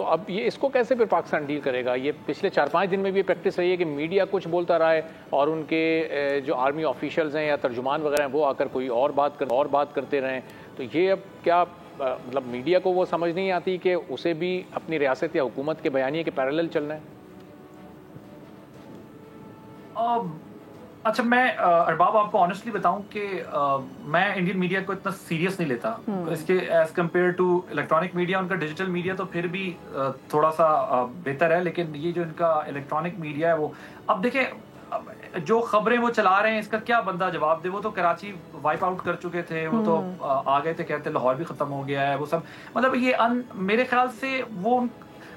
तो अब ये इसको कैसे फिर पाकिस्तान डील करेगा? ये पिछले 4-5 दिन में भी ये प्रैक्टिस रही है कि मीडिया कुछ बोलता रहा है और उनके जो आर्मी ऑफिशियल्स हैं या तर्जुमान वगैरह हैं वो आकर कोई और बात करते रहें। तो ये अब क्या मतलब मीडिया को वो समझ नहीं आती कि उसे भी अपनी रियासत या हुकूमत के बयानिए के पैरेलल चलना है? अच्छा, मैं अरबाब आपको ऑनेस्टली बताऊं कि मैं इंडियन मीडिया को इतना सीरियस नहीं लेता। इसके as compare to electronic media, उनका डिजिटल मीडिया तो फिर भी थोड़ा सा बेहतर है, लेकिन ये जो इनका इलेक्ट्रॉनिक मीडिया है वो अब देखें जो खबरें वो चला रहे हैं इसका क्या बंदा जवाब दे। वो तो कराची वाइप आउट कर चुके थे, वो तो आ गए थे, कहते लाहौर भी खत्म हो गया है, वो सब मतलब ये मेरे ख्याल से वो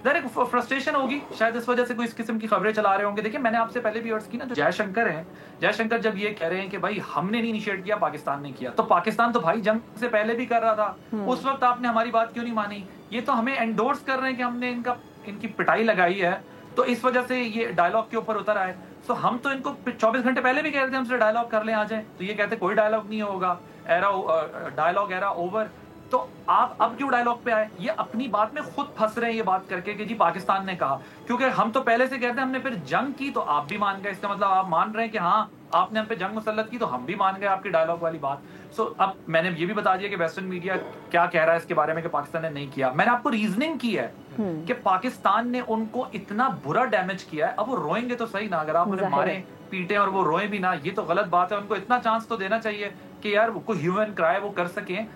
एक फ्रस्ट्रेशन होगी शायद, इस वजह से कोई इस किस्म की खबरें चला रहे होंगे। देखिए मैंने आपसे पहले भी अर्ज की ना, जो जयशंकर हैं, जयशंकर जब ये कह रहे हैं कि भाई हमने नहीं इनिशिएट किया, पाकिस्तान ने किया, तो पाकिस्तान तो भाई जंग से पहले भी कर रहा था। उस वक्त आपने हमारी बात क्यों नहीं मानी? ये तो हमें एंडोर्स कर रहे हैं कि हमने इनकी पिटाई लगाई है, तो इस वजह से ये डायलॉग के ऊपर उतर आए। तो हम तो इनको 24 घंटे पहले भी कह रहे थे हमसे डायलॉग कर लें, आ जाए, तो ये कहते कोई डायलॉग नहीं होगा, डायलॉग एरा ओवर। तो आप अब क्यों डायलॉग पे आए? ये अपनी बात में खुद फंस रहे हैं ये बात करके कि जी पाकिस्तान ने कहा, क्योंकि हम तो पहले से कहते हैं हमने फिर जंग की, तो आप भी मान गए। इसका मतलब आप मान रहे हैं कि हाँ आपने हम पे जंग मुसल्लत की, तो हम भी मान गए आपकी डायलॉग वाली बात। सो अब मैंने ये भी बता दिया कि वेस्टर्न मीडिया क्या कह रहा है इसके बारे में कि पाकिस्तान ने नहीं किया। मैंने आपको रीजनिंग की है कि पाकिस्तान ने उनको इतना बुरा डैमेज किया है। अब वो रोएंगे तो सही ना, अगर आप उन्हें मारे पीटे और वो रोए भी ना, ये तो गलत बात है। उनको इतना चांस तो देना चाहिए कि यार कोई ह्यूमन क्राई वो कर सकें।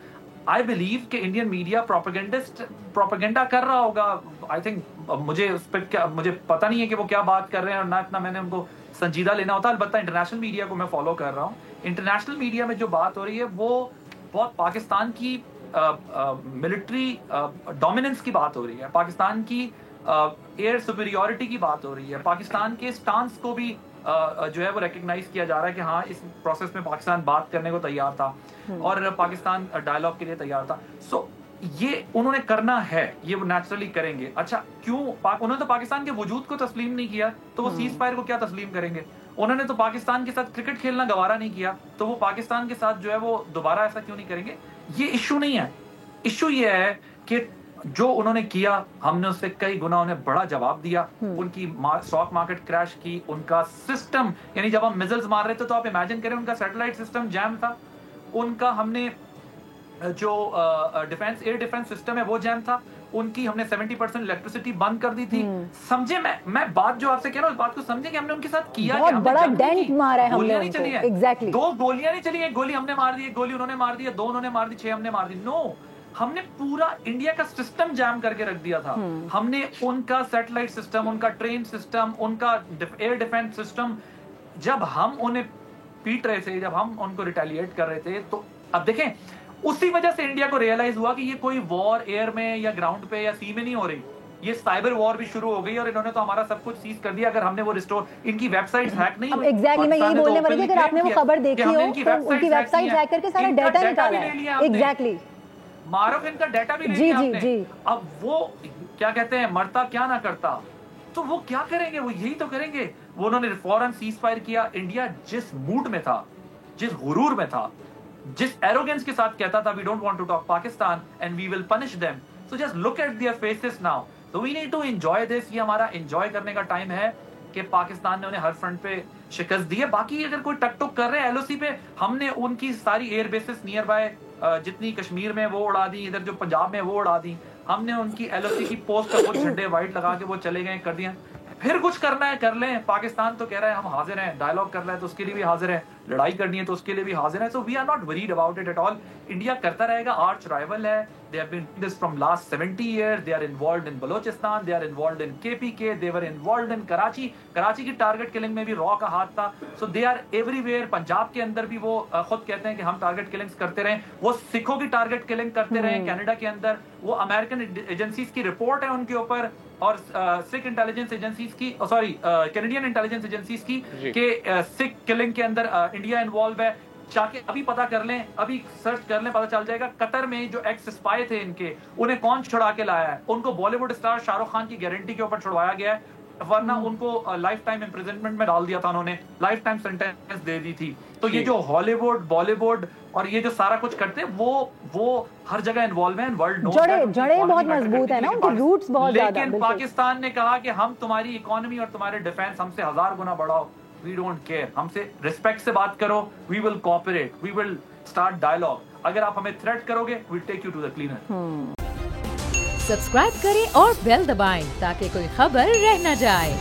आई बिलीव कि इंडियन मीडिया प्रोपेगेंडा कर रहा होगा। आई थिंक मुझे उस पर क्या, मुझे पता नहीं है कि वो क्या बात कर रहे हैं और ना इतना मैंने उनको संजीदा लेना होता। अलबत्ता इंटरनेशनल मीडिया को मैं फॉलो कर रहा हूँ। इंटरनेशनल मीडिया में जो बात हो रही है वो बहुत पाकिस्तान की मिलिट्री डोमिनेंस की बात हो रही है, पाकिस्तान की एयर सुपीरियोरिटी की बात हो रही है, पाकिस्तान के स्टांस को भी जो है वो रिकग्नाइज किया जा रहा है कि हाँ इस प्रोसेस में पाकिस्तान बात करने को तैयार था और पाकिस्तान डायलॉग के लिए तैयार था। सो ये उन्होंने करना है, ये वो नेचुरली करेंगे। अच्छा क्यों उन्होंने तो पाकिस्तान के वजूद को तस्लीम नहीं किया, तो वो सीज फायर को क्या तस्लीम करेंगे? उन्होंने तो पाकिस्तान के साथ क्रिकेट खेलना गवारा नहीं किया, तो वो पाकिस्तान के साथ जो है वो दोबारा ऐसा क्यों नहीं करेंगे? ये इशू नहीं है। इशू ये है कि जो उन्होंने किया हमने उससे कई गुना उन्हें बड़ा जवाब दिया। उनकी स्टॉक मार्केट क्रैश की, उनका सिस्टम, यानी जब हम मिसाइल्स मार रहे थे तो आप इमेजिन करें उनका सैटेलाइट सिस्टम जैम था, उनका हमने जो एयर डिफेंस सिस्टम है वो जैम था, उनकी हमने 70% इलेक्ट्रिसिटी बंद कर दी थी। समझे मैं बात जो आपसे कह रहा हूँ, इस बात को समझे कि हमने उनके साथ किया, बहुत बड़ा डेंट मारा है हमने नहीं चली है एग्जैक्टली 2 गोलियां नहीं चली, 1 गोली हमने मार दी, 1 गोली उन्होंने मार दी, 2 उन्होंने मार दी, 6 हमने मार दी। नो, हमने पूरा इंडिया का सिस्टम जैम करके रख दिया था। हमने उनका सैटेलाइट सिस्टम, उनका ट्रेन सिस्टम, उनका एयर डिफेंस सिस्टम, जब हम उन्हें पीट रहे थे, जब हम उनको रिटेलिएट कर रहे थे, तो अब देखें उसी वजह से इंडिया को रियलाइज हुआ कि ये कोई वॉर एयर में या ग्राउंड पे या सी में नहीं हो रही, ये साइबर वॉर भी शुरू हो गई और इन्होंने तो हमारा सब कुछ सीज कर दिया। अगर हमने वो रिस्टोर, इनकी वेबसाइट्स हैक नहीं हुई। एग्जैक्टली मैं यही बोलने वाली थी, अगर आपने वो खबर देखी हो तो उनकी वेबसाइट हैक करके सारा डाटा निकाला है। एग्जैक्टली मारूफ इनका डाटा भी ले लिया आपने। अब वो क्या कहते हैं, मरता क्या ना करता, तो वो क्या करेंगे? वो यही तो करेंगे। वो उन्होंने फौरन सीज फायर किया। इंडिया जिस मूड में था, जिस गुरूर में था, जिस एरोगेंस के साथ कहता था we don't want to talk Pakistan and we will punish them, so just look at their faces now. So we need to enjoy this. ये हमारा एंजॉय करने का टाइम है कि पाकिस्तान ने उन्हें हर फ्रंट पे शिकस्त दी है। बाकी अगर कोई टक टुक कर रहे हैं एलओसी पे, हमने उनकी सारी एयर बेसिस नियर बाय जितनी कश्मीर में वो उड़ा दी, इधर जो पंजाब में वो उड़ा दी। हमने उनकी एलओसी की पोस्ट पर वो झंडे वाइट लगा के वो चले गए, कर दिया। फिर कुछ करना है कर लें। पाकिस्तान तो कह रहा है हम हाजिर हैं, डायलॉग कर रहा है तो उसके लिए भी हाजिर है, लड़ाई करनी है तो उसके लिए भी हाजिर है। So we are not worried about it at all. India करता रहेगा, आर्च राइवल है। They have been doing this from last 70 years. They are involved in Balochistan. They are involved in KPK. They were involved in Karachi. Karachi की target killing में भी raw का हाथ था। So they are everywhere. Punjab के अंदर भी वो खुद कहते हैं कि हम टारगेट किलिंग्स करते रहे। वो सिखों की टारगेट किलिंग करते रहे कनाडा के अंदर। वो अमेरिकन एजेंसीज की रिपोर्ट है उनके ऊपर और सिख इंटेलिजेंस एजेंसीज की, सॉरी कैनेडियन इंटेलिजेंस एजेंसीज की के सिख किलिंग के अंदर इंडिया इन्वॉल्व है। जाके अभी पता कर लें, अभी सर्च कर लें, पता चल जाएगा कतर में जो एक्स स्पाई थे इनके, उन्हें कौन छुड़ा के लाया है। उनको बॉलीवुड स्टार शाहरुख खान की गारंटी के ऊपर छुड़वाया गया है। वरना उनको लाइफ टाइम इम्प्रिजनमेंट में डाल दिया था उन्होंने, लाइफ टाइम सेंटेंस दे दी थी। तो ये जो हॉलीवुड, बॉलीवुड और ये जो सारा कुछ करते हैं वो हर जगह इन्वॉल्व है, वर्ल्ड नोस दैट। जड़े बहुत मजबूत है ना, उनके रूट्स बहुत ज्यादा। लेकिन पाकिस्तान ने कहा कि हम तुम्हारी इकोनॉमी और तुम्हारे डिफेंस हमसे 1000 गुना बढ़ाओ, वी डोंट केयर, हमसे रिस्पेक्ट से बात करो, we will cooperate, we will start dialogue, अगर आप हमें थ्रेट करोगे we take you to the cleaner. Subscribe करें और बेल दबाएं ताकि कोई खबर रह न जाए।